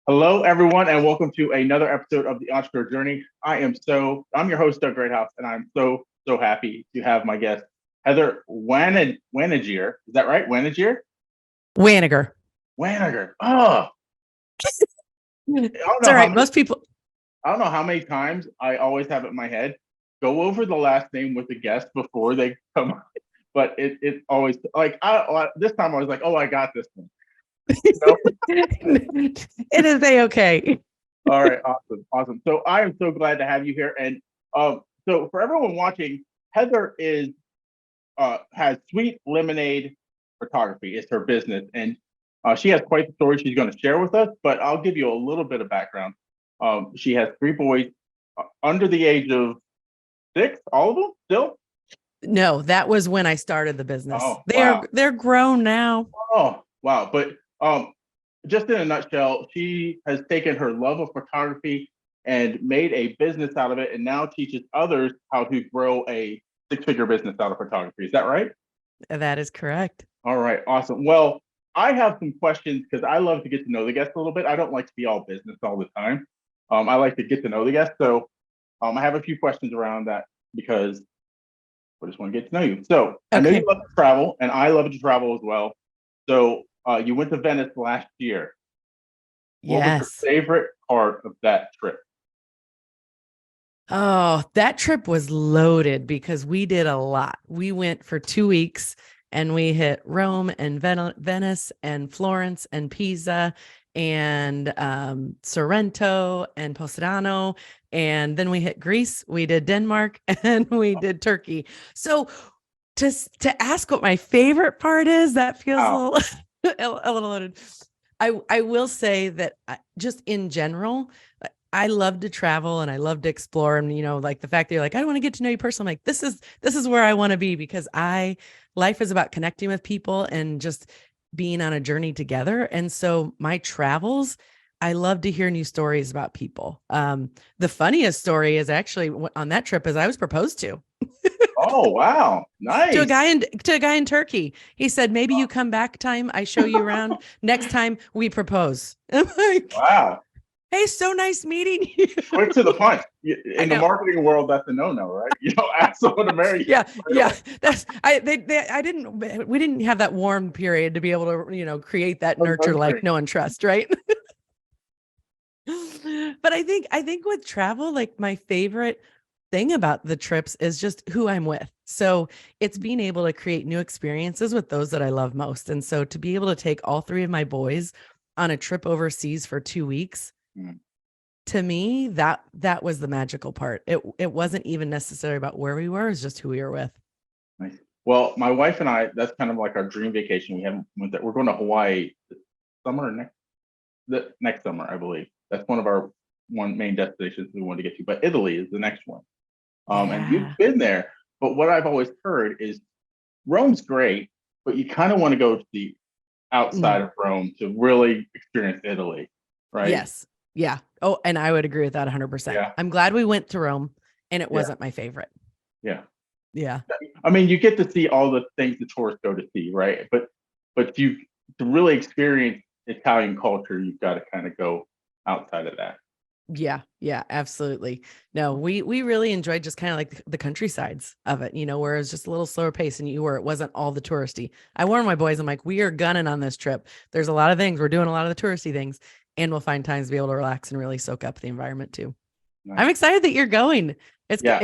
Hello, everyone, and welcome to another episode of the Entrepreneur Journey. I'm your host, Doug Greathouse, and I'm so happy to have my guest, Heather Wanniger. Is that right? Wanniger? Wanninger. Wanniger. Oh, I don't It's know all how right. many, Most people, I don't know how many times I always have it in my head. Go over the last name with the guest before they come, but it always this time I was like, oh, I got this one. No? it is a-okay. All right, awesome. So I am so glad to have you here. And so for everyone watching, Heather is has Sweet Lemonade Photography. It's her business, and she has quite the story she's going to share with us. But I'll give you a little bit of background. She has three boys under the age of 6, all of them still. No, that was when I started the business. Oh wow! They're grown now. Oh wow! But just in a nutshell, she has taken her love of photography and made a business out of it, and now teaches others how to grow a six-figure business out of photography. Is that right? That is correct. All right, awesome. Well, I have some questions because I love to get to know the guest a little bit. I don't like to be all business all the time. I like to get to know the guest. So I have a few questions around that because I just want to get to know you. So I know you Okay. love to travel, and I love to travel as well. So you went to Venice last year. What was your Yes. favorite part of that trip? Oh, that trip was loaded because we did a lot. We went for 2 weeks and we hit Rome and Venice and Florence and Pisa and Sorrento and Positano. And then we hit Greece, we did Denmark, and we did Turkey. So to ask what my favorite part is, that feels Wow. a little loaded. I will say that just in general, I love to travel and I love to explore. And, like the fact that you're like, I want to get to know you personally. I'm like, this is where I want to be because life is about connecting with people and just being on a journey together. And so my travels, I love to hear new stories about people. The funniest story is actually on that trip is I was proposed to Oh, wow. Nice. to a guy in Turkey. He said, maybe you come back time. I show you around. Next time we propose. I'm like, Wow. hey, so nice meeting you. Quick to the punch. I In the know. marketing world, that's a no-no, right? You don't ask someone to marry you Yeah, right yeah. away. That's I didn't we didn't have that warm period to be able to, create that No nurture, like nurturing. know and trust, right? But I think with travel, like my favorite thing about the trips is just who I'm with. So it's being able to create new experiences with those that I love most. And so to be able to take all three of my boys on a trip overseas for 2 weeks, Mm, to me, that was the magical part. It wasn't even necessarily about where we were, it's just who we were with. nice. Well, my wife and I, that's kind of like our dream vacation. We haven't went there. We're going to Hawaii this summer or next summer, I believe. That's one of our one main destinations we want to get to. But Italy is the next one. And you've Yeah. been there. But what I've always heard is Rome's great, but you kind of want to go to the outside Mm. of Rome to really experience Italy, right? Yes. Yeah. Oh, and I would agree with that 100%. Yeah, I'm glad we went to Rome and it yeah, wasn't my favorite. yeah. Yeah. I mean, you get to see all the things the tourists go to see, right? But you to really experience Italian culture, you've got to kind of go outside of that. Yeah. Yeah, absolutely. No, we really enjoyed just kind of like the countrysides of it, where it's just a little slower pace and it wasn't all the touristy. I warned my boys, I'm like, we are gunning on this trip. There's a lot of things. We're doing a lot of the touristy things and we'll find times to be able to relax and really soak up the environment too. I'm Nice. excited that you're going. It's Yeah.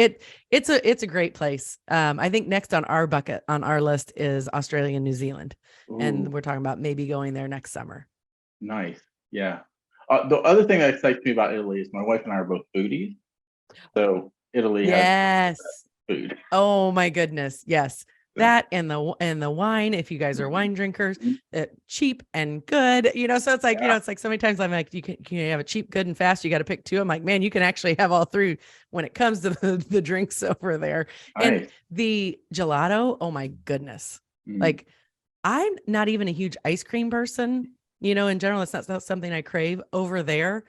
it's a great place. I think next on our bucket on our list is Australia and New Zealand, and Ooh, we're talking about maybe going there next summer. nice. Yeah. The other thing that excites me about Italy is my wife and I are both foodies, so Italy has Yes. food. Oh my goodness. Yes. So, That and the wine, if you guys are mhm, wine drinkers, mhm. cheap and good, so it's like, Yeah. it's like so many times I'm like, can you have a cheap, good, and fast? You got to pick two. I'm like, man, you can actually have all three when it comes to the drinks over there. And Nice. the gelato, oh my goodness. Mm, Like, I'm not even a huge ice cream person, in general, it's not something I crave over there.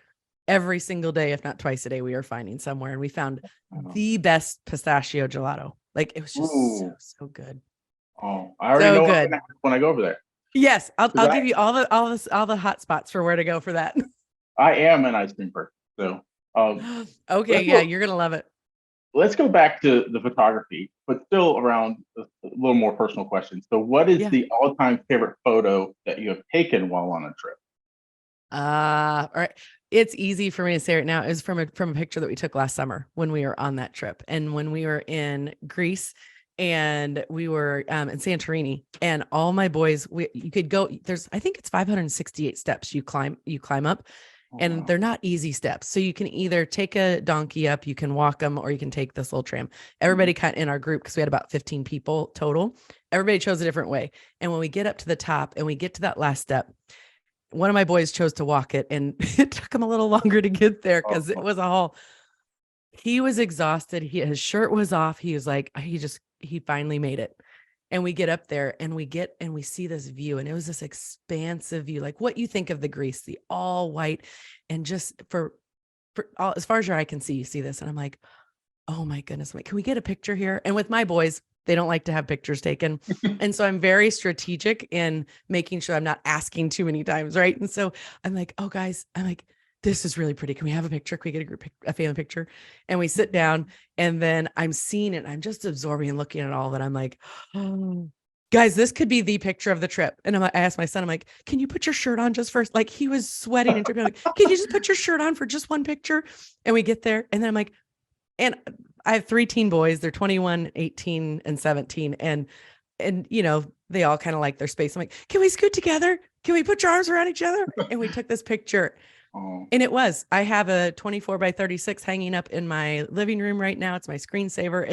Every single day, if not twice a day, we are finding somewhere, and we found oh. the best pistachio gelato. Like it was just so, Ooh. so good. Oh, I already So know what I'm good. gonna have when I go over there. Yes, I'll 'Cause give you all the hot spots for where to go for that. I am an ice cream person. So Okay, yeah, you're gonna love it. let's go back to the photography, but still around a little more personal questions. So what is Yeah. the all-time favorite photo that you have taken while on a trip? All right. It's easy for me to say right now. Is from a picture that we took last summer when we were on that trip, and when we were in Greece, and we were in Santorini, and all my boys. You could go. I think it's 568 steps you climb up, Oh, and wow. they're not easy steps. So you can either take a donkey up, you can walk them, or you can take this little tram. Everybody kind of in our group, because we had about 15 people total. Everybody chose a different way, and when we get up to the top and we get to that last step, one of my boys chose to walk it, and it took him a little longer to get there because it Oh, was a haul. He was exhausted. His shirt was off. He was like, he finally made it. And we get up there and we see this view, and it was this expansive view, like what you think of the Greece, the all white, and just for all, as far as your eye can see, you see this. And I'm like, oh my goodness, I'm like, can we get a picture here? And with my boys, they don't like to have pictures taken. And so I'm very strategic in making sure I'm not asking too many times. Right. And so I'm like, oh guys, I'm like, this is really pretty. Can we have a picture? Can we get a family picture? And we sit down, and then I'm seeing it. I'm just absorbing and looking at all of it. I'm like, oh, guys, this could be the picture of the trip. And I asked my son, I'm like, can you put your shirt on just first? Like, he was sweating and dripping. I'm like, can you just put your shirt on for just one picture? And we get there, and then I'm like, and I have 3 teen boys. They're 21, 18, and 17. And they all kind of like their space. I'm like, can we scoot together? Can we put your arms around each other? And we took this picture. oh. And I have a 24 by 36 hanging up in my living room right now. It's my screensaver.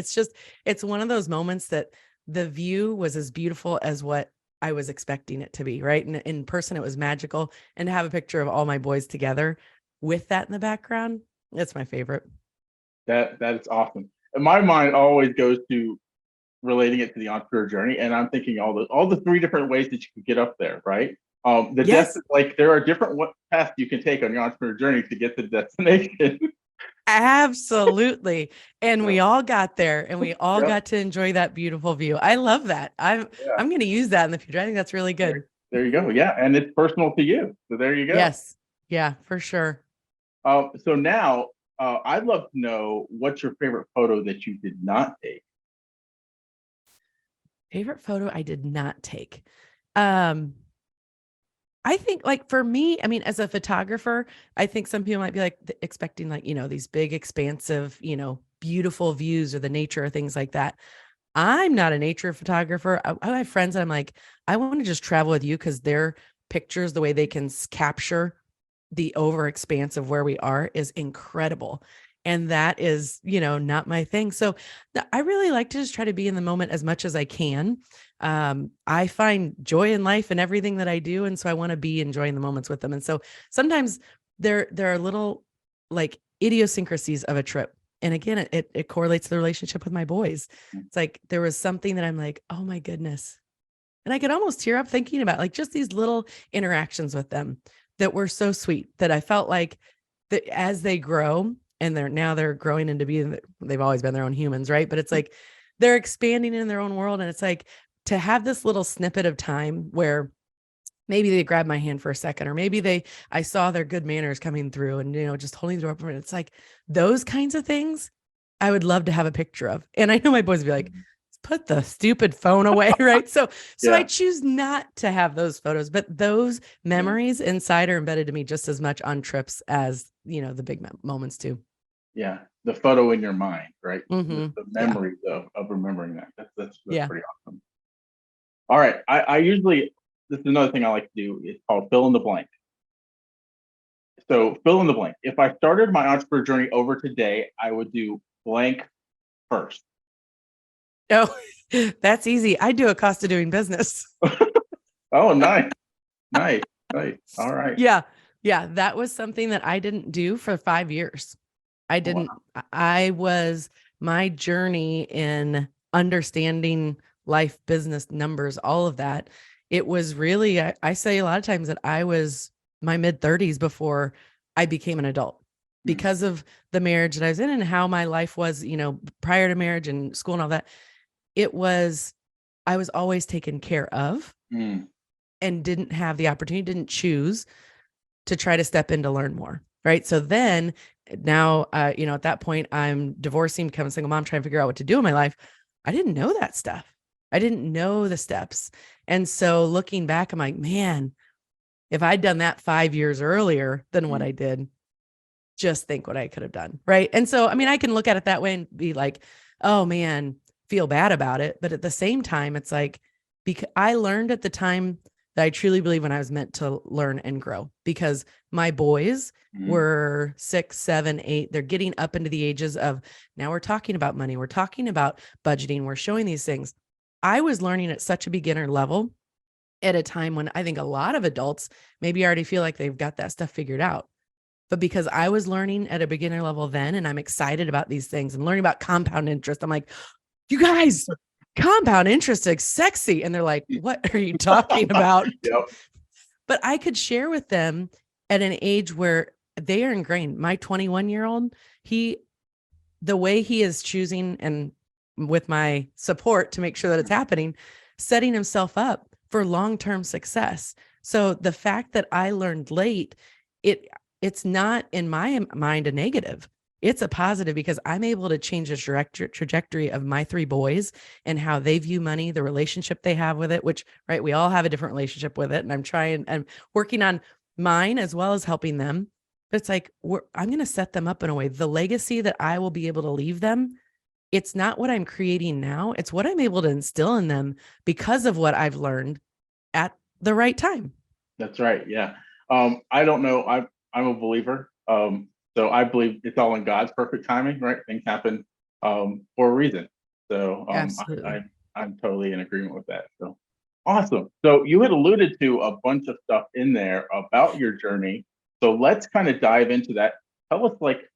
It's one of those moments that the view was as beautiful as what I was expecting it to be. Right. And in person, it was magical. And to have a picture of all my boys together with that in the background, that's my favorite. That is awesome. And my mind always goes to relating it to the entrepreneur journey, and I'm thinking all the 3 different ways that you can get up there, right? Yes. Like there are different paths you can take on your entrepreneur journey to get to the destination. Absolutely. And Yeah, we all got there, and we all yeah, got to enjoy that beautiful view. I love that. yeah. I'm going to use that in the future. I think that's really good. There you go. Yeah, and it's personal to you. So there you go. Yes. Yeah, for sure. So now I'd love to know what's your favorite photo that you did not take. Favorite photo I did not take. Um, I think, like, for me, I mean, as a photographer, I think some people might be like expecting, like, these big, expansive, beautiful views or the nature or things like that. I'm not a nature photographer. I have friends that I'm like, I want to just travel with you because their pictures, the way they can capture the over expanse of where we are, is incredible. And that is, not my thing. So I really like to just try to be in the moment as much as I can. I find joy in life and everything that I do. And so I want to be enjoying the moments with them. And so sometimes there are little, like, idiosyncrasies of a trip. And again, it correlates to the relationship with my boys. It's like there was something that I'm like, oh my goodness. And I could almost tear up thinking about, like, just these little interactions with them that were so sweet, that I felt like that as they grow, and they're growing into being, they've always been their own humans, right? But it's like they're expanding in their own world. And it's like to have this little snippet of time where maybe they grabbed my hand for a second, or maybe I saw their good manners coming through, and, just holding the door open. It's like those kinds of things I would love to have a picture of. And I know my boys would be like, put the stupid phone away. Right. So I Yeah, choose not to have those photos, but those yeah, memories inside are embedded to me just as much on trips as, the big moments too. yeah. The photo in your mind, right? Mm-hmm. The Yeah. memories of remembering that. That's Yeah. pretty awesome. All right. I usually, this is another thing I like to do. It's called fill in the blank. So fill in the blank. If I started my entrepreneur journey over today, I would do blank first. Oh, that's easy. I do a cost of doing business. Oh, nice, nice, nice. All right. Yeah. Yeah. That was something that I didn't do for 5 years. I Wow. didn't, I was, my journey in understanding life, business, numbers, all of that. It was really, I say a lot of times that I was my mid-30s before I became an adult, because of the marriage that I was in and how my life was, prior to marriage and school and all that. I was always taken care of Mm. and didn't have the opportunity, didn't choose to try to step in to learn more. Right. So then now, at that point, I'm divorcing, becoming a single mom, trying to figure out what to do in my life. I didn't know that stuff. I didn't know the steps. And so looking back, I'm like, man, if I'd done that 5 years earlier than what I did, just think what I could have done. Right. And so, I mean, I can look at it that way and be like, oh man, feel bad about it. But at the same time, it's like, because I learned at the time that I truly believe when I was meant to learn and grow, because my boys were 6, 7, 8. They're getting up into the ages of, now we're talking about money. We're talking about budgeting. We're showing these things. I was learning at such a beginner level at a time when I think a lot of adults maybe already feel like they've got that stuff figured out. But because I was learning at a beginner level then, and I'm excited about these things and learning about compound interest, I'm like, you guys, compound interest is sexy. And they're like, what are you talking about? Yep. But I could share with them at an age where they are ingrained. My 21-year-old, the way he is choosing, and with my support to make sure that it's happening, setting himself up for long-term success. So the fact that I learned late, it's not in my mind a negative. It's a positive, because I'm able to change the trajectory of my 3 boys and how they view money, the relationship they have with it, which, right, we all have a different relationship with it. And I'm working on mine as well as helping them. But it's like, I'm going to set them up in a way, the legacy that I will be able to leave them. It's not what I'm creating now. It's what I'm able to instill in them because of what I've learned at the right time. That's right. Yeah. I don't know. I'm a believer. So I believe it's all in God's perfect timing, right? Things happen for a reason. So Absolutely. I'm totally in agreement with that. So awesome. So you had alluded to a bunch of stuff in there about your journey. So let's kind of dive into that. Tell us like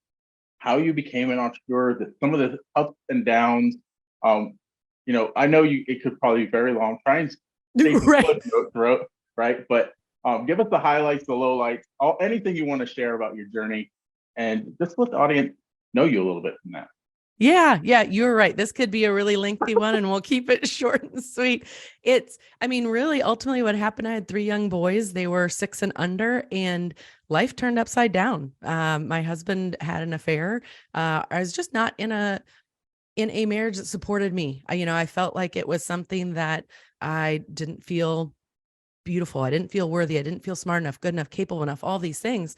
how you became an entrepreneur, some of the ups and downs. I know it could probably be very long. Try and stay Right. throat, right? But give us the highlights, the lowlights, anything you want to share about your journey, and just let the audience know you a little bit from that. Yeah, you're right. This could be a really lengthy one, and we'll keep it short and sweet. Really, ultimately what happened, I had 3 young boys. They were 6 and under, and life turned upside down. My husband had an affair. I was just not in a marriage that supported me. I felt like it was something that I didn't feel beautiful. I didn't feel worthy. I didn't feel smart enough, good enough, capable enough, all these things.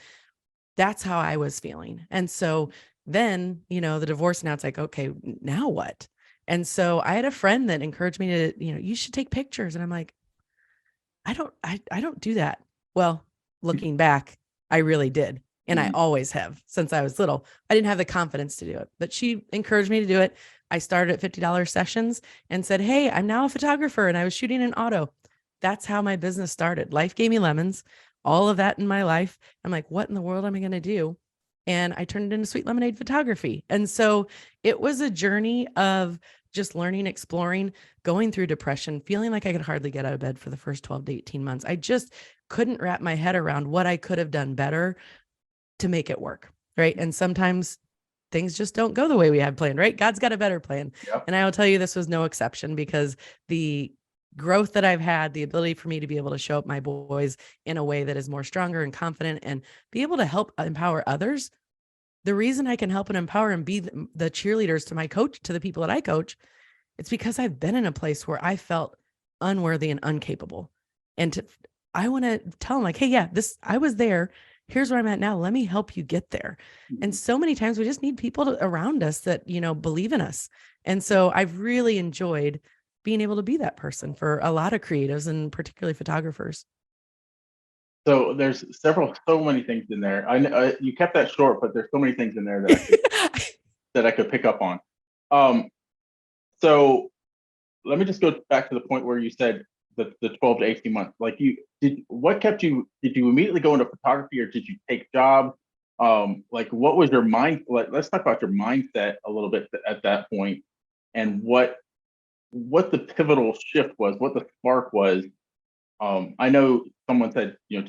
That's how I was feeling. And so then, the divorce, now it's like, okay, now what? And so I had a friend that encouraged me to, you should take pictures. And I'm like, I don't do that. Well, looking back, I really did. And I always have since I was little. I didn't have the confidence to do it, but she encouraged me to do it. I started at $50 sessions and said, hey, I'm now a photographer, and I was shooting an auto. That's how my business started. Life gave me lemons, all of that in my life. I'm like, what in the world am I going to do? And I turned it into Sweet Lemonade Photography. And so it was a journey of just learning, exploring, going through depression, feeling like I could hardly get out of bed for the first 12 to 18 months. I just couldn't wrap my head around what I could have done better to make it work. Right. And sometimes things just don't go the way we had planned, right? God's got a better plan. Yep. And I will tell you, this was no exception, because the growth that I've had, the ability for me to be able to show up my boys in a way that is more stronger and confident and be able to help empower others. The reason I can help and empower and be the cheerleaders to my coach, to the people that I coach, it's because I've been in a place where I felt unworthy and incapable. And I want to tell them like, hey, yeah, I was there. Here's where I'm at now. Let me help you get there. And so many times we just need people around us that, believe in us. And so I've really enjoyed being able to be that person for a lot of creatives, and particularly photographers. So there's so many things in there. I know you kept that short, but there's so many things in there that I could pick up on. So let me just go back to the point where you said the 12 to 18 months. Like what kept you? Did you immediately go into photography, or did you take jobs? Like what was your mind? Let's talk about your mindset a little bit at that point, and what the pivotal shift was, what the spark was. I know someone said, you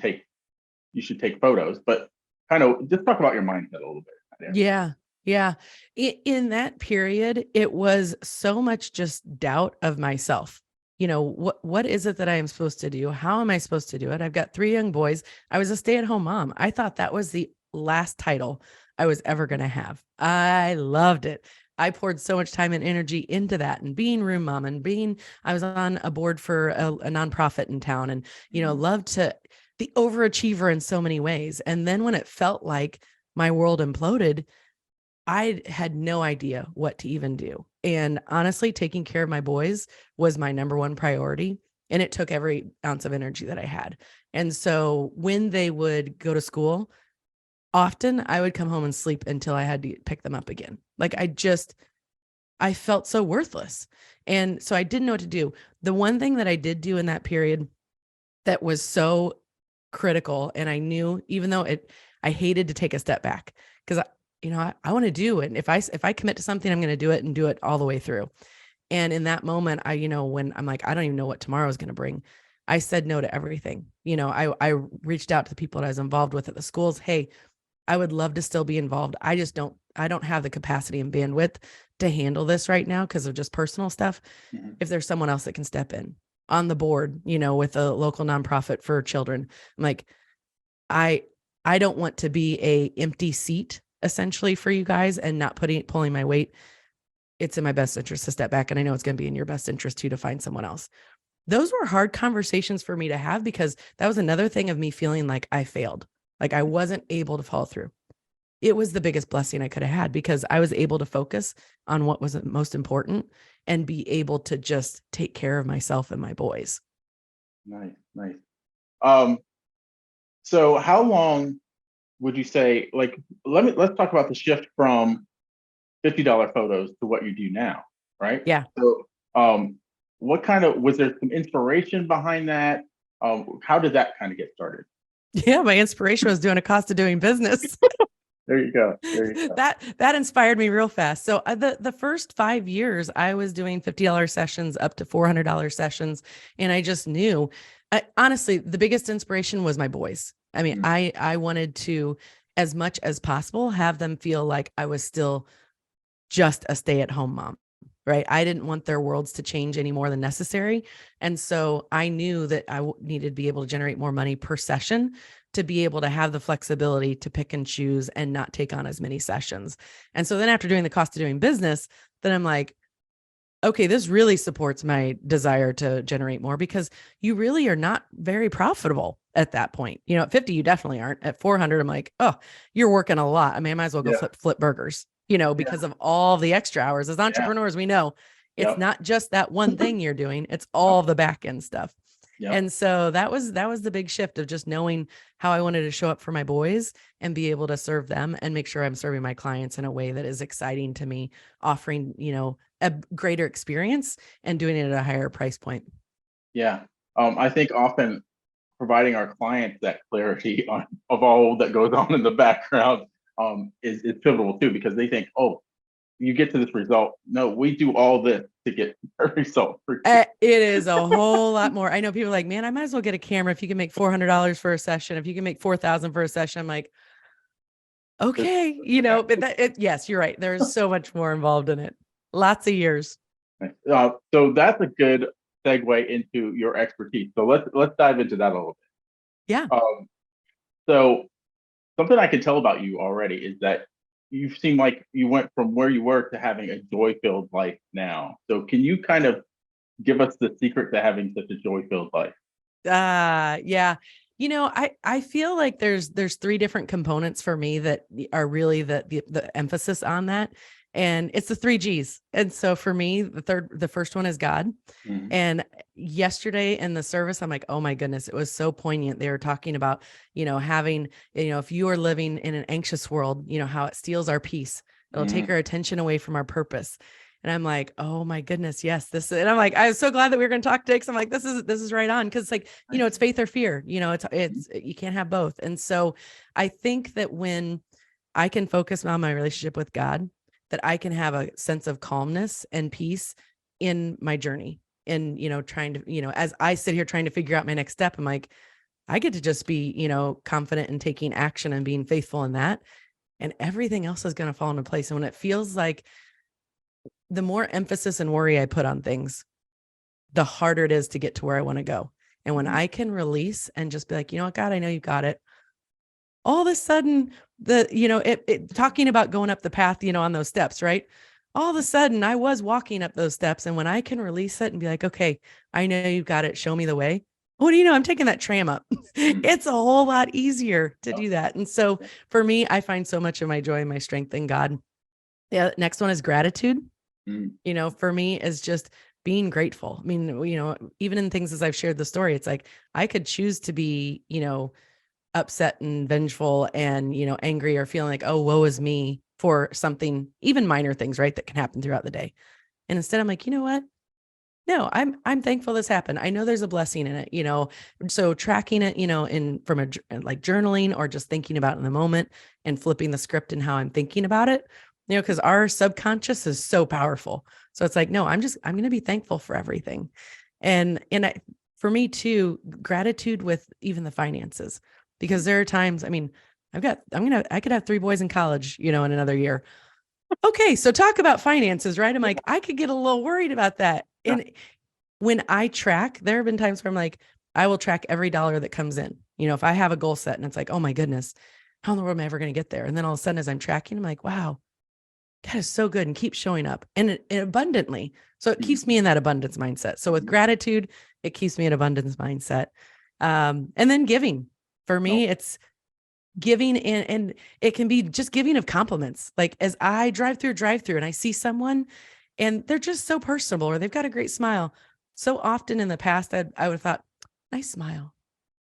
should take photos, but kind of just talk about your mindset a little bit. Yeah. Yeah. In that period, it was so much just doubt of myself. what is it that I am supposed to do? How am I supposed to do it? I've got 3 young boys. I was a stay-at-home mom. I thought that was the last title I was ever going to have. I loved it. I poured so much time and energy into that, and being room mom, and I was on a board for a nonprofit in town, and, loved to the overachiever in so many ways. And then when it felt like my world imploded, I had no idea what to even do. And honestly, taking care of my boys was my number one priority. And it took every ounce of energy that I had. And so when they would go to school, often I would come home and sleep until I had to pick them up again. Like I felt so worthless. And so I didn't know what to do. The one thing that I did do in that period that was so critical, and I knew, even though I hated to take a step back, because I want to do it. And if I commit to something, I'm going to do it and do it all the way through. And in that moment, when I'm like, I don't even know what tomorrow is going to bring, I said no to everything. I reached out to the people that I was involved with at the schools. Hey, I would love to still be involved. I don't have the capacity and bandwidth to handle this right now because of just personal stuff. Mm-hmm. If there's someone else that can step in on the board, with a local nonprofit for children, I'm like, I don't want to be a empty seat essentially for you guys and not pulling my weight. It's in my best interest to step back. And I know it's going to be in your best interest too, to find someone else. Those were hard conversations for me to have, because that was another thing of me feeling like I failed. Like I wasn't able to follow through. It was the biggest blessing I could have had, because I was able to focus on what was most important and be able to just take care of myself and my boys. Nice. So how long would you say, like, let's talk about the shift from $50 photos to what you do now, right? Yeah. So, was there some inspiration behind that? How did that kind of get started? Yeah, my inspiration was doing a cost of doing business. There you go. That inspired me real fast. So the first 5 years, I was doing $50 sessions up to $400 sessions, and I just knew. Honestly, the biggest inspiration was my boys. I mean, I wanted to, as much as possible, have them feel like I was still just a stay-at-home mom, right? I didn't want their worlds to change any more than necessary. And so I knew that I needed to be able to generate more money per session to be able to have the flexibility to pick and choose and not take on as many sessions. And so then after doing the cost of doing business, then I'm like, okay, this really supports my desire to generate more, because you really are not very profitable at that point. At 50, you definitely aren't. At 400, I'm like, oh, you're working a lot. I mean, I might as well go flip burgers, because of all the extra hours. As entrepreneurs, we know it's not just that one thing you're doing, it's all the back end stuff. And so that was the big shift of just knowing how I wanted to show up for my boys and be able to serve them and make sure I'm serving my clients in a way that is exciting to me, offering, a greater experience and doing it at a higher price point. Yeah. I think often providing our clients that clarity of all that goes on in the background is pivotal too, because they think, oh, you get to this result. No, we do all this to get a result. It is a whole lot more. I know people are like, man, I might as well get a camera if you can make $400 for a session, if you can make $4,000 for a session. I'm like, okay, but yes, you're right. There's so much more involved in it. Lots of years. So that's a good segue into your expertise. So let's dive into that a little bit. Yeah. So something I can tell about you already is that you seem like you went from where you were to having a joy-filled life now. So can you kind of give us the secret to having such a joy-filled life? Yeah. I feel like there's 3 different components for me that are really the emphasis on that. And it's the 3 G's. And so for me, the first one is God. Mhm. And yesterday in the service, I'm like, oh my goodness, it was so poignant. They were talking about, having, if you are living in an anxious world, how it steals our peace. It'll take our attention away from our purpose. And I'm like, oh my goodness, yes, and I'm like, I was so glad that we were going to talk today. Cause I'm like, this is right on. Cause it's like, it's faith or fear, it's, you can't have both. And so I think that when I can focus on my relationship with God, that I can have a sense of calmness and peace in my journey. And, trying to, as I sit here trying to figure out my next step, I'm like, I get to just be, confident in taking action and being faithful in that. And everything else is going to fall into place. And when it feels like the more emphasis and worry I put on things, the harder it is to get to where I want to go. And when I can release and just be like, you know what, God, I know you got it. All of a sudden, talking about going up the path, on those steps, right? All of a sudden I was walking up those steps. And when I can release it and be like, okay, I know you've got it. Show me the way. What do you know? I'm taking that tram up. It's a whole lot easier to do that. And so for me, I find so much of my joy and my strength in God. Yeah. Next one is gratitude. For me is just being grateful. I mean, even in things as I've shared the story, it's like, I could choose to be, upset and vengeful and, angry or feeling like, oh, woe is me for something, even minor things, right, that can happen throughout the day. And instead I'm like, you know what? No, I'm thankful this happened. I know there's a blessing in it, so tracking it, from like journaling or just thinking about it in the moment and flipping the script and how I'm thinking about it, because our subconscious is so powerful. So it's like, no, I'm going to be thankful for everything. And for me too, gratitude with even the finances, because there are times, I mean, I could have 3 boys in college, in another year. Okay. So talk about finances, right? I'm like, I could get a little worried about that. And when I track, there have been times where I'm like, I will track every dollar that comes in, if I have a goal set and it's like, oh my goodness, how in the world am I ever going to get there? And then all of a sudden, as I'm tracking, I'm like, wow, God is so good and keep showing up and abundantly. So it keeps me in that abundance mindset. So with gratitude, it keeps me in abundance mindset. And then giving, for me, it's giving and it can be just giving of compliments. Like as I drive through and I see someone and they're just so personable or they've got a great smile. So often in the past, I would have thought, nice smile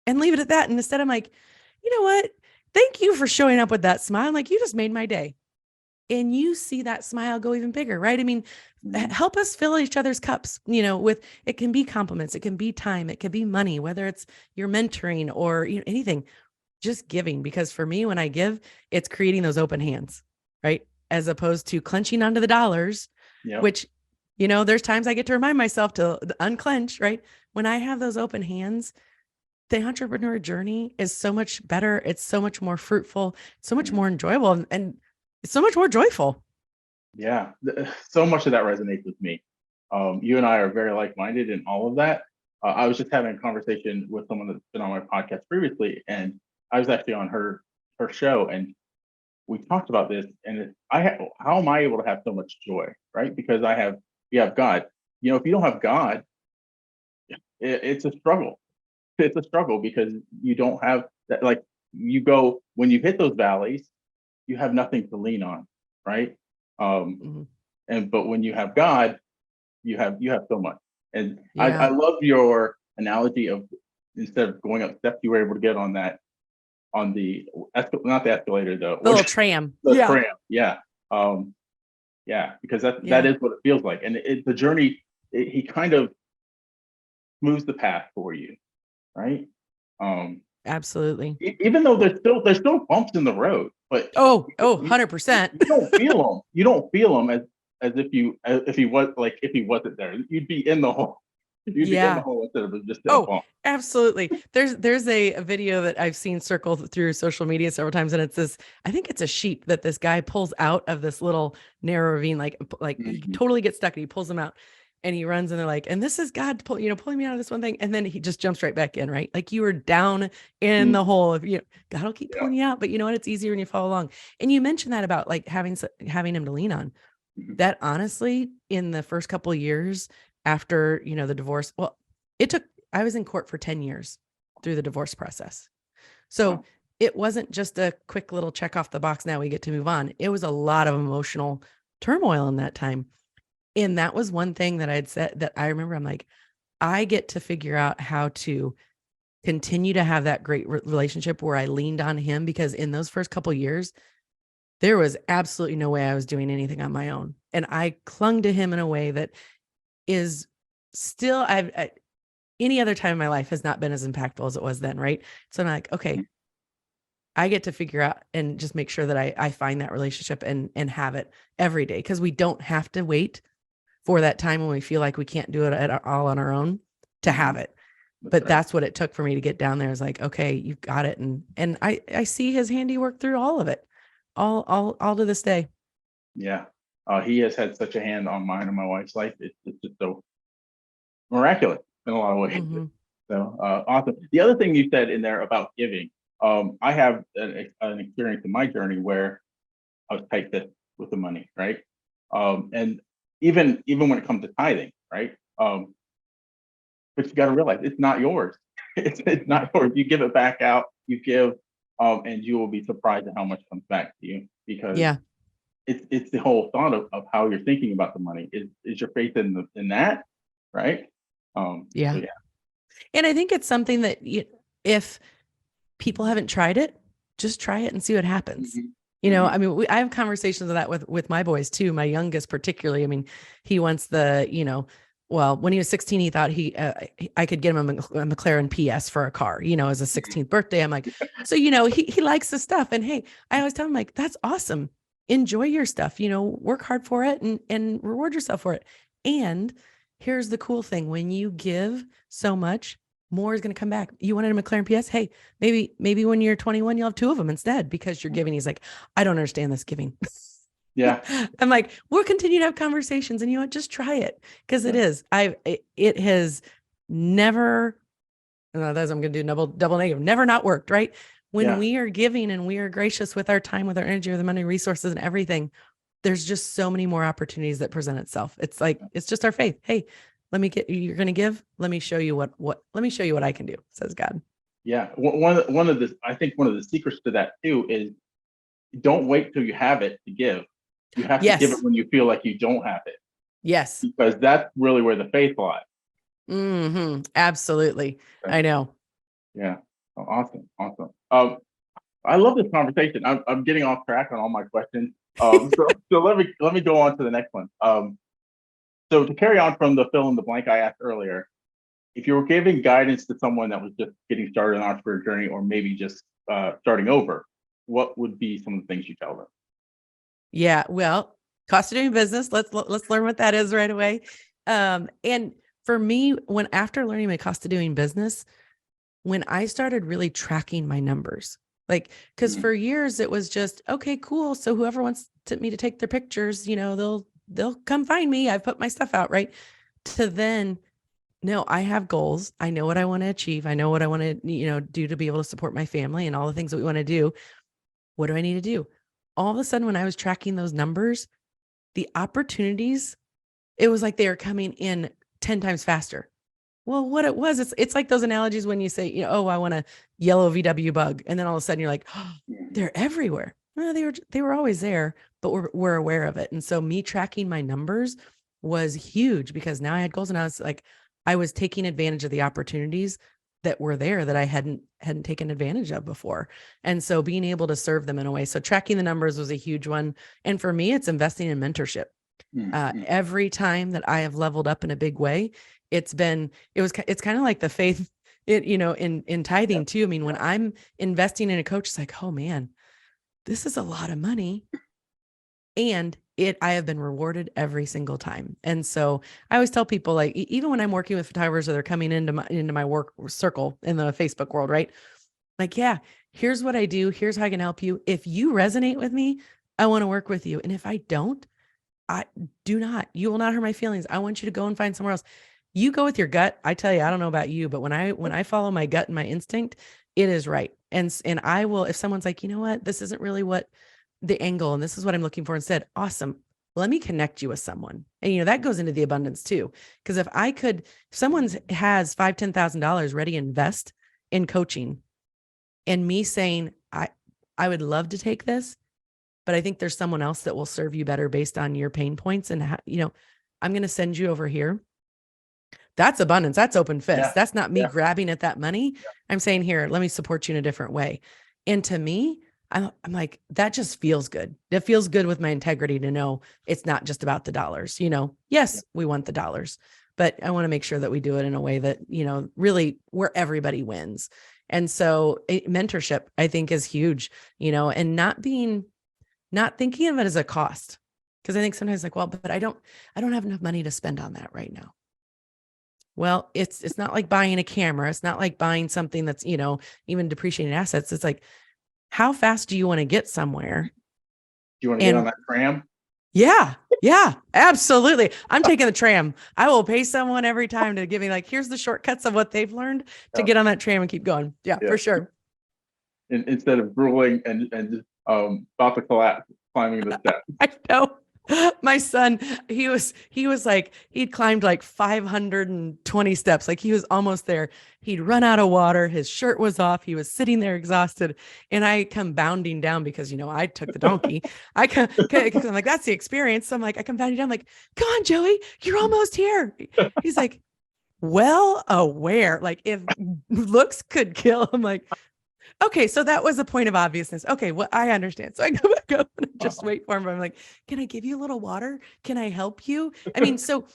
and leave it at that. And instead I'm like, you know what? Thank you for showing up with that smile. I'm like, you just made my day. And you see that smile go even bigger, right? I mean, help us fill each other's cups, with, it can be compliments, it can be time, it can be money, whether it's your mentoring or anything, just giving. Because for me, when I give, it's creating those open hands, right? As opposed to clenching onto the dollars, which, there's times I get to remind myself to unclench, right? When I have those open hands, the entrepreneur journey is so much better. It's so much more fruitful, so much more enjoyable, and it's so much more joyful. Yeah, so much of that resonates with me. You and I are very like-minded in all of that. I was just having a conversation with someone that's been on my podcast previously, and I was actually on her show, and we talked about this. And how am I able to have so much joy, right? Because you have God. If you don't have God, it's a struggle. It's a struggle because you don't have that. Like when you hit those valleys, you have nothing to lean on, right? But when you have God, you have so much. And I love your analogy of, instead of going up steps, you were able to get on that, not the escalator, the little tram. The tram. Yeah. Because that is what it feels like. And the journey, he kind of moves the path for you, right? Absolutely. Even though there's still bumps in the road, but 100%. You don't feel them. You don't feel them as if he wasn't there. You'd be in the hole. You'd be in the hole instead of just a bump. Absolutely. There's a video that I've seen circle through social media several times, and it's this. I think it's a sheep that this guy pulls out of this little narrow ravine, like he totally gets stuck, and he pulls him out. And he runs and they're like, and this is God pulling me out of this one thing. And then he just jumps right back in, right? Like you were down in the hole of, God will keep pulling you out, but you know what? It's easier when you follow along. And you mentioned that about like having him to lean on. That honestly, in the first couple of years after, the divorce, well, I was in court for 10 years through the divorce process. So it wasn't just a quick little check off the box. Now we get to move on. It was a lot of emotional turmoil in that time. And that was one thing that I'd said that I remember. I'm like, I get to figure out how to continue to have that great relationship where I leaned on him, because in those first couple of years, there was absolutely no way I was doing anything on my own. And I clung to him in a way that is still, any other time in my life has not been as impactful as it was then. Right. So I'm like, okay, I get to figure out and just make sure that I find that relationship and have it every day. Cause we don't have to wait for that time when we feel like we can't do it all on our own to have it. But that's what it took for me to get down there. Is like, okay, you've got it. And I see his handiwork through all of it, all to this day. Yeah. He has had such a hand on mine and my wife's life. It's just so miraculous in a lot of ways. Mm-hmm. So awesome. The other thing you said in there about giving, I have an experience in my journey where I was tight-fisted with the money, right? And even when it comes to tithing, right? But you got to realize it's not yours. It's not yours. You give it back out. You give, and you will be surprised at how much comes back to you, because Yeah. it's the whole thought of how you're thinking about the money. Is your faith in that, right? Yeah. So yeah. And I think it's something that if people haven't tried it, just try it and see what happens. Mhm. You know, Mhm. I mean, I have conversations of that with my boys too. My youngest, particularly. I mean, he wants well, when he was 16, he thought I could get him a McLaren PS for a car, as a 16th birthday. I'm like, so, he likes the stuff. And hey, I always tell him, like, that's awesome. Enjoy your stuff, work hard for it and reward yourself for it. And here's the cool thing. When you give so much, more is going to come back. You wanted a McLaren PS? Hey, maybe when you're 21, you'll have two of them instead because you're giving. He's like, I don't understand this giving. Yeah. I'm like, we'll continue to have conversations, and just try it, because it is. It has never. That's I'm going to do double negative. Never not worked, right? When we are giving and we are gracious with our time, with our energy, with the money, resources, and everything, there's just so many more opportunities that present itself. It's like, it's just our faith. Hey, you're going to give. Let me show you let me show you what I can do, says God. Yeah. I think one of the secrets to that too is, don't wait till you have it to give. You have to give it when you feel like you don't have it. Yes. Because that's really where the faith lies. Mm-hmm. Absolutely. Okay. I know. Yeah. Oh, awesome. I love this conversation. I'm getting off track on all my questions. So let me go on to the next one. So to carry on from the fill in the blank I asked earlier, if you were giving guidance to someone that was just getting started on an entrepreneur journey, or maybe just starting over, what would be some of the things you tell them? Yeah. Well, cost of doing business. Let's learn what that is right away. And for me, after learning my cost of doing business, when I started really tracking my numbers, because for years it was just, okay, cool. So whoever wants me to take their pictures, they'll come find me. I've put my stuff out, right? To then, no, I have goals. I know what I want to achieve. I know what I want to, do to be able to support my family and all the things that we want to do. What do I need to do? All of a sudden, when I was tracking those numbers, the opportunities, it was like they were coming in 10 times faster. Well, what it was, it's like those analogies when you say, oh, I want a yellow VW bug. And then all of a sudden you're like, oh, they're everywhere. Well, they were always there, but we're aware of it. And so me tracking my numbers was huge, because now I had goals, and I was taking advantage of the opportunities that were there that I hadn't taken advantage of before. And so being able to serve them in a way. So tracking the numbers was a huge one. And for me, it's investing in mentorship. Every time that I have leveled up in a big way, it's kind of like the faith, in tithing too. I mean, when I'm investing in a coach, it's like, oh man, this is a lot of money. And I have been rewarded every single time. And so I always tell people, like, even when I'm working with photographers that are coming into my work circle in the Facebook world, right? Like, yeah, here's what I do. Here's how I can help you. If you resonate with me, I want to work with you. And if I don't, you will not hurt my feelings. I want you to go and find somewhere else. You go with your gut. I tell you, I don't know about you, but when I follow my gut and my instinct, it is right. And I will, if someone's like, you know what, this isn't really what the angle, and this is what I'm looking for instead. Awesome. Let me connect you with someone. And, that goes into the abundance too. Because if someone has $5,000, $10,000 ready to invest in coaching, and me saying, I would love to take this, but I think there's someone else that will serve you better based on your pain points, and I'm going to send you over here. That's abundance. That's open fist. Yeah. That's not me grabbing at that money. Yeah. I'm saying, here, let me support you in a different way. And to me, I'm like, that just feels good. It feels good with my integrity to know it's not just about the dollars. Yes, we want the dollars, but I want to make sure that we do it in a way that, really where everybody wins. And so mentorship, I think, is huge, and not thinking of it as a cost. Because I think sometimes, like, well, but I don't have enough money to spend on that right now. Well, it's not like buying a camera. It's not like buying something that's, even depreciating assets. It's like, how fast do you want to get somewhere? Do you want to get on that tram? Yeah. Yeah, absolutely. I'm taking the tram. I will pay someone every time to give me like, here's the shortcuts of what they've learned to Yeah, get on that tram and keep going. Yeah, yeah. for sure. Instead of grueling and just about to collapse climbing the steps. I know. My son, he was like, he'd climbed like 520 steps. Like he was almost there. He'd run out of water. His shirt was off. He was sitting there exhausted. And I come bounding down because, I took the donkey. I come, because I'm like, that's the experience. So I'm like, I come bounding down, I'm like, come on, Joey, you're almost here. He's like, well aware. Like if looks could kill, I'm like, okay, so that was a point of obviousness. Okay, well, I understand. So I go back up and I just wait for him. I'm like, can I give you a little water? Can I help you? I mean, so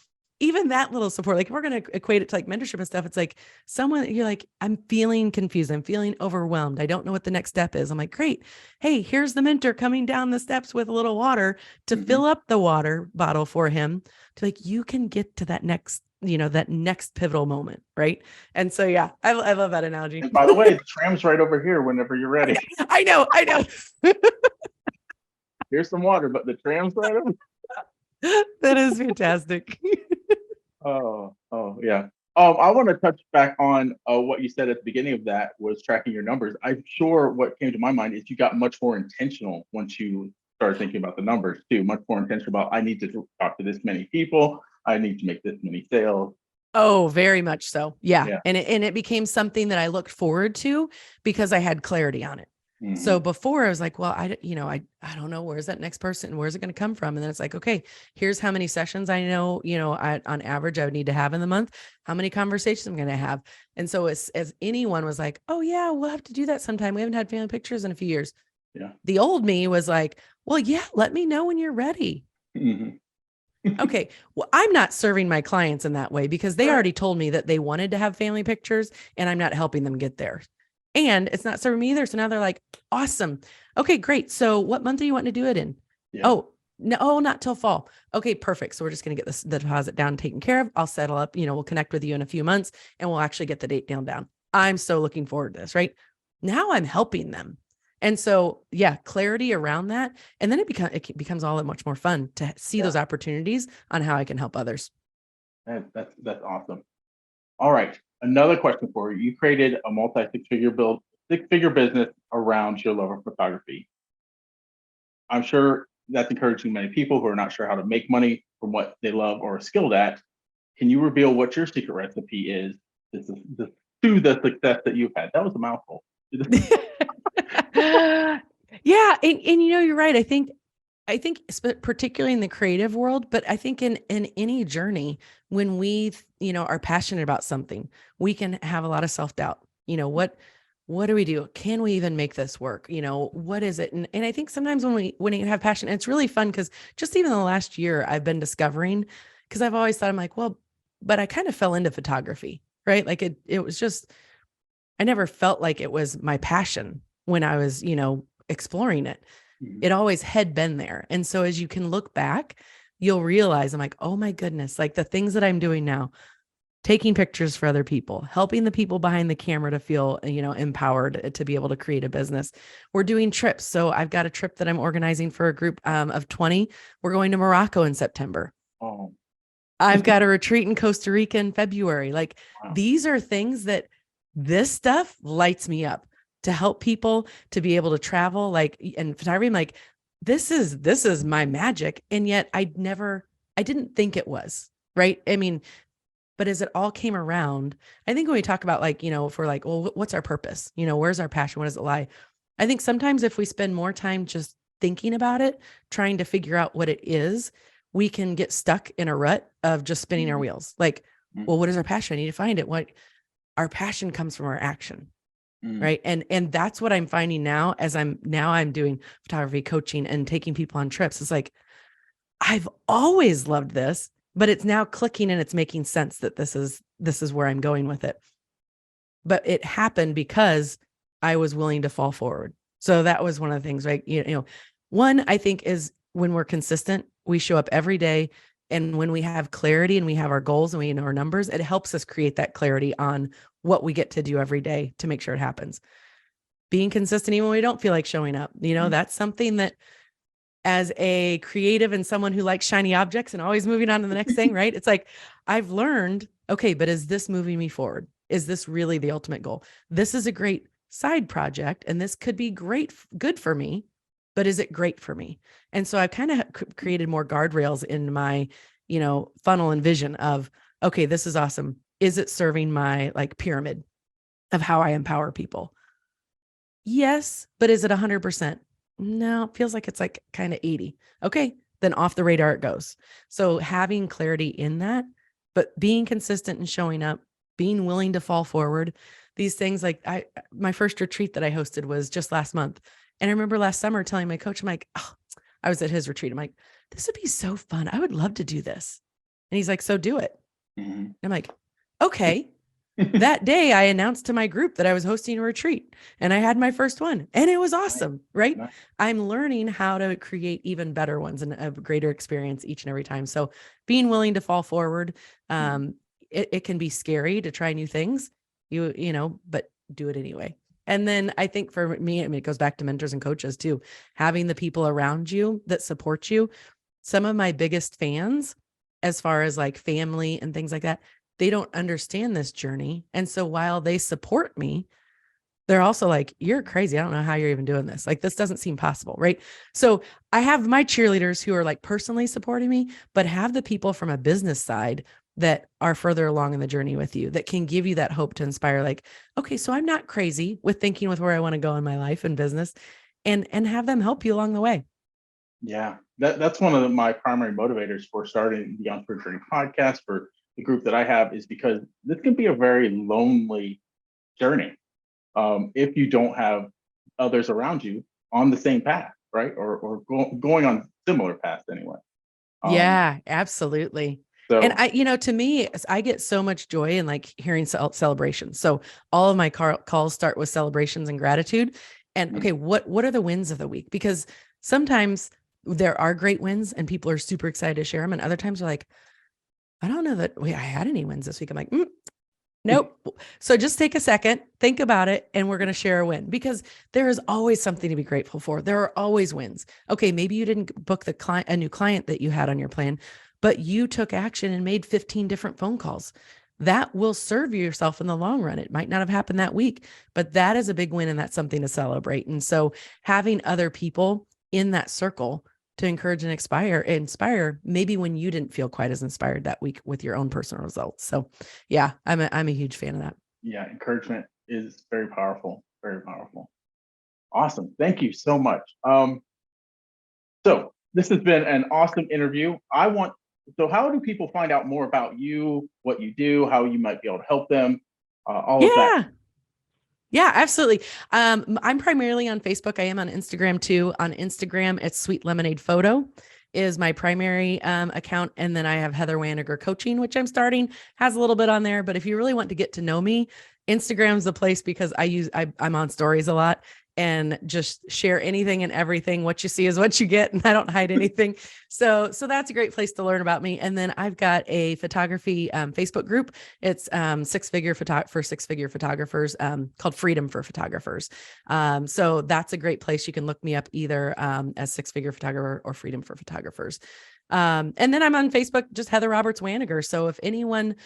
even that little support, like if we're going to equate it to like mentorship and stuff, it's like someone you're like, I'm feeling confused. I'm feeling overwhelmed. I don't know what the next step is. I'm like, great. Hey, here's the mentor coming down the steps with a little water to fill up the water bottle for him to like, you can get to that next, that next pivotal moment. Right. And so, yeah, I love that analogy. And by the way, the tram's right over here whenever you're ready. I know. Here's some water, but the tram's right over. That is fantastic. Oh, yeah. I want to touch back on what you said at the beginning of that was tracking your numbers. I'm sure what came to my mind is you got much more intentional once you started thinking about the numbers too, much more intentional about I need to talk to this many people. I need to make this many sales. Oh, very much so. Yeah. Yeah. And it became something that I looked forward to because I had clarity on it. So before I was like, well, I don't know, where's that next person? Where's it going to come from? And then it's like, okay, here's how many sessions I know, on average I would need to have in the month, how many conversations I'm going to have. And so as anyone was like, oh yeah, we'll have to do that sometime. We haven't had family pictures in a few years. Yeah. The old me was like, well, yeah, let me know when you're ready. Okay. Well, I'm not serving my clients in that way because they already told me that they wanted to have family pictures and I'm not helping them get there. And it's not serving me either. So now they're like, awesome. Okay, great. So what month are you wanting to do it in? Yeah. Oh, no, not till fall. Okay, perfect. So we're just going to get the deposit down, taken care of. I'll settle up, we'll connect with you in a few months and we'll actually get the date down. I'm so looking forward to this, right? Now I'm helping them. And so, yeah, clarity around that. And then it becomes all that much more fun to see those opportunities on how I can help others. That's awesome. All right. Another question for you. You created a six-figure business around your love of photography. I'm sure that's encouraging many people who are not sure how to make money from what they love or are skilled at. Can you reveal what your secret recipe is to the success that you've had? That was a mouthful. Yeah. And you're right. I think particularly in the creative world, but I think in any journey, when we, are passionate about something, we can have a lot of self-doubt. What do we do? Can we even make this work? What is it? And I think sometimes when you have passion, it's really fun because just even the last year I've been discovering, because I've always thought I'm like, well, but I kind of fell into photography, right? Like it was just, I never felt like it was my passion when I was, exploring it. It always had been there. And so as you can look back, you'll realize I'm like, oh my goodness, like the things that I'm doing now, taking pictures for other people, helping the people behind the camera to feel, empowered to be able to create a business. We're doing trips. So I've got a trip that I'm organizing for a group of 20. We're going to Morocco in September. Oh. I've got a retreat in Costa Rica in February. Like these are things that this stuff lights me up. To help people to be able to travel, like, and photography, I'm like, this is my magic. And yet I didn't think it was, right? I mean, but as it all came around, I think when we talk about like, if we're like, well, what's our purpose? Where's our passion? Where does it lie? I think sometimes if we spend more time just thinking about it, trying to figure out what it is, we can get stuck in a rut of just spinning our wheels. Like, well, what is our passion? I need to find it. What our passion comes from our action. Right. And that's what I'm finding now as I'm doing photography coaching and taking people on trips. It's like, I've always loved this, but it's now clicking and it's making sense that this is where I'm going with it. But it happened because I was willing to fall forward. So that was one of the things, right? One, I think is when we're consistent, we show up every day. And when we have clarity and we have our goals and we know our numbers, it helps us create that clarity on what we get to do every day to make sure it happens. Being consistent, even when we don't feel like showing up, that's something that as a creative and someone who likes shiny objects and always moving on to the next thing, right? It's like, I've learned, okay, but is this moving me forward? Is this really the ultimate goal? This is a great side project and this could be good for me, but is it great for me? And so I've kind of created more guardrails in my, funnel and vision of, okay, this is awesome. Is it serving my like pyramid of how I empower people? Yes, but is it 100%? No, it feels like it's like kind of 80. Okay, then off the radar it goes. So having clarity in that, but being consistent and showing up, being willing to fall forward, these things like my first retreat that I hosted was just last month. And I remember last summer telling my coach, I'm like, oh, I was at his retreat. I'm like, this would be so fun. I would love to do this. And he's like, so do it. Mm-hmm. I'm like, okay. That day I announced to my group that I was hosting a retreat and I had my first one and it was awesome, right? Nice. I'm learning how to create even better ones and a greater experience each and every time. So being willing to fall forward, it can be scary to try new things, but do it anyway. And then I think for me, it goes back to mentors and coaches too, having the people around you that support you. Some of my biggest fans, as far as like family and things like that, they don't understand this journey. And so while they support me, they're also like, you're crazy. I don't know how you're even doing this. Like, this doesn't seem possible. Right. So I have my cheerleaders who are like personally supporting me, but have the people from a business side that are further along in the journey with you that can give you that hope to inspire, like, okay, so I'm not crazy with thinking with where I want to go in my life and business, and have them help you along the way. Yeah, that's one of my primary motivators for starting the Entrepreneur podcast for the group that I have, is because this can be a very lonely journey if you don't have others around you on the same path, right? Or going on similar paths anyway. Yeah, absolutely. So, And to me, I get so much joy in like hearing celebrations. So all of my calls start with celebrations and gratitude. And okay, what are the wins of the week? Because sometimes there are great wins and people are super excited to share them. And other times they're like, I don't know that I had any wins this week. I'm like, nope. So just take a second, think about it, and we're going to share a win, because there is always something to be grateful for. There are always wins. Okay, maybe you didn't book a new client that you had on your plan, but you took action and made 15 different phone calls. That will serve yourself in the long run. It might not have happened that week, but that is a big win and that's something to celebrate. And so having other people in that circle to encourage and inspire maybe when you didn't feel quite as inspired that week with your own personal results. So yeah, I'm a huge fan of that. Yeah, encouragement is very powerful, very powerful. Awesome. Thank you so much. So this has been an awesome interview. So how do people find out more about you, what you do, how you might be able to help them, all of that? Yeah, absolutely. I'm primarily on Facebook. I am on Instagram too. On Instagram, it's Sweet Lemonade Photo is my primary account. And then I have Heather Wanniger Coaching, which I'm starting, has a little bit on there. But if you really want to get to know me, Instagram's the place, because I'm on stories a lot and just share anything and everything. What you see is what you get, and I don't hide anything. So that's a great place to learn about me. And then I've got a photography Facebook group. It's six-figure photographers called Freedom for Photographers. So that's a great place. You can look me up either as Six-Figure Photographer or Freedom for Photographers. And then I'm on Facebook, just Heather Roberts Wanniger. So if anyone,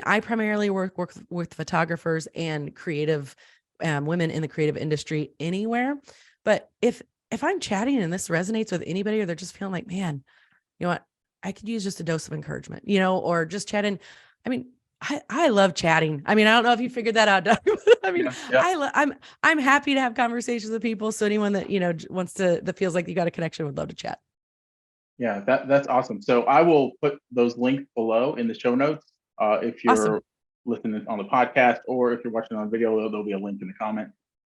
I primarily work with photographers and creative women in the creative industry anywhere. But if I'm chatting and this resonates with anybody, or they're just feeling like, man, you know what, I could use just a dose of encouragement, or just chatting. I love chatting. I don't know if you figured that out, Doug. Yeah. I'm happy to have conversations with people. So anyone that, that feels like you got a connection would love to chat. Yeah, that's awesome. So I will put those links below in the show notes. If you're listening on the podcast, or if you're watching on video, there'll be a link in the comment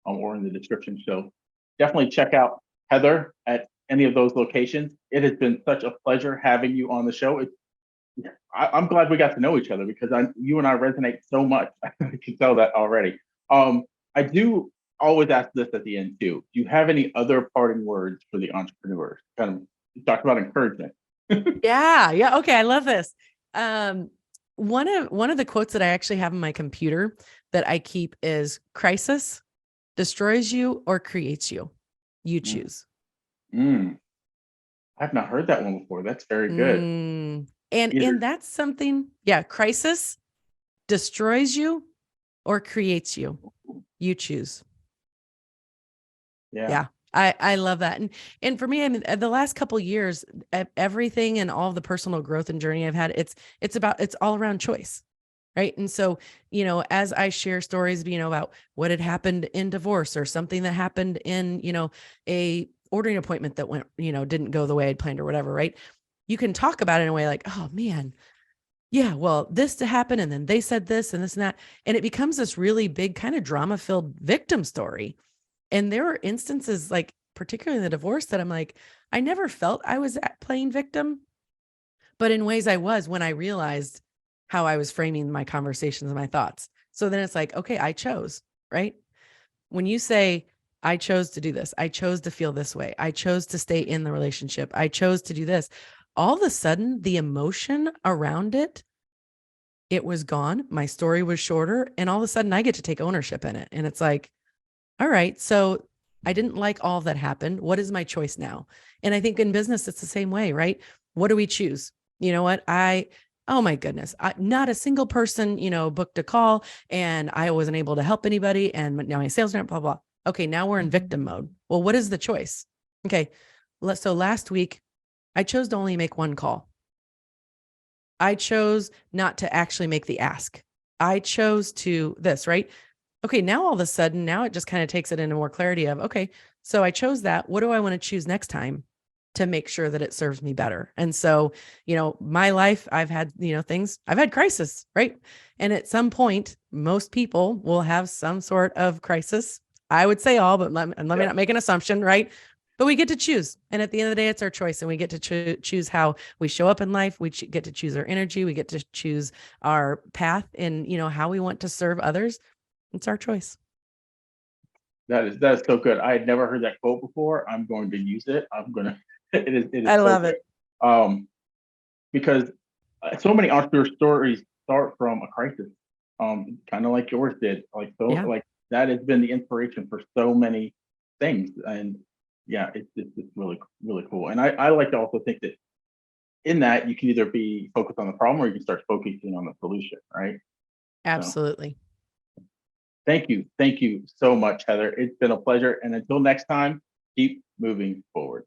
or in the description. So definitely check out Heather at any of those locations. It has been such a pleasure having you on the show. I'm glad we got to know each other, because you and I resonate so much. I can tell that already. I do always ask this at the end too. Do you have any other parting words for the entrepreneurs? Kind of talk about encouragement. Yeah. Okay. I love this. One of the quotes that I actually have on my computer that I keep is, crisis destroys you or creates you. You choose. I've not heard that one before. That's very good. And that's something, yeah, crisis destroys you or creates you. You choose. Yeah. Yeah. I love that. And for me, I mean, the last couple years, everything and all the personal growth and journey I've had, it's all around choice. Right. And so, as I share stories, about what had happened in divorce or something that happened in, a ordering appointment that went, didn't go the way I'd planned or whatever. Right. You can talk about it in a way like, oh man, yeah, well, this to happen. And then they said this and this and that. And it becomes this really big kind of drama filled victim story. And there are instances like, particularly in the divorce, that I'm like, I never felt I was playing victim, but in ways I was when I realized how I was framing my conversations and my thoughts. So then it's like, okay, I chose, right? When you say, I chose to do this, I chose to feel this way, I chose to stay in the relationship, I chose to do this, all of a sudden, the emotion around it was gone. My story was shorter. And all of a sudden, I get to take ownership in it. And it's like, all right, so I didn't like all that happened. What is my choice now? And I think in business, it's the same way, right? What do we choose? You know what? Oh my goodness, not a single person, booked a call and I wasn't able to help anybody. And now my sales aren't blah, blah. Okay, now we're in victim mode. Well, what is the choice? Okay, so last week, I chose to only make one call. I chose not to actually make the ask. I chose to this, right? Okay, now all of a sudden, now it just kind of takes it into more clarity of, okay, so I chose that. What do I want to choose next time to make sure that it serves me better? And so, my life, I've had, I've had crisis, right? And at some point, most people will have some sort of crisis. I would say all, but let me not make an assumption, right? But we get to choose. And at the end of the day, it's our choice. And we get to choose how we show up in life. We get to choose our energy. We get to choose our path and, how we want to serve others. It's our choice. That is so good. I had never heard that quote before. I'm going to use it. It is I so love good. it. Because so many entrepreneur stories start from a crisis. Kind of like yours did. Yeah. Like that has been the inspiration for so many things. And yeah, it's really, really cool. And I like to also think that in that you can either be focused on the problem or you can start focusing on the solution, right? Absolutely. So thank you. Thank you so much, Heather. It's been a pleasure. And until next time, keep moving forward.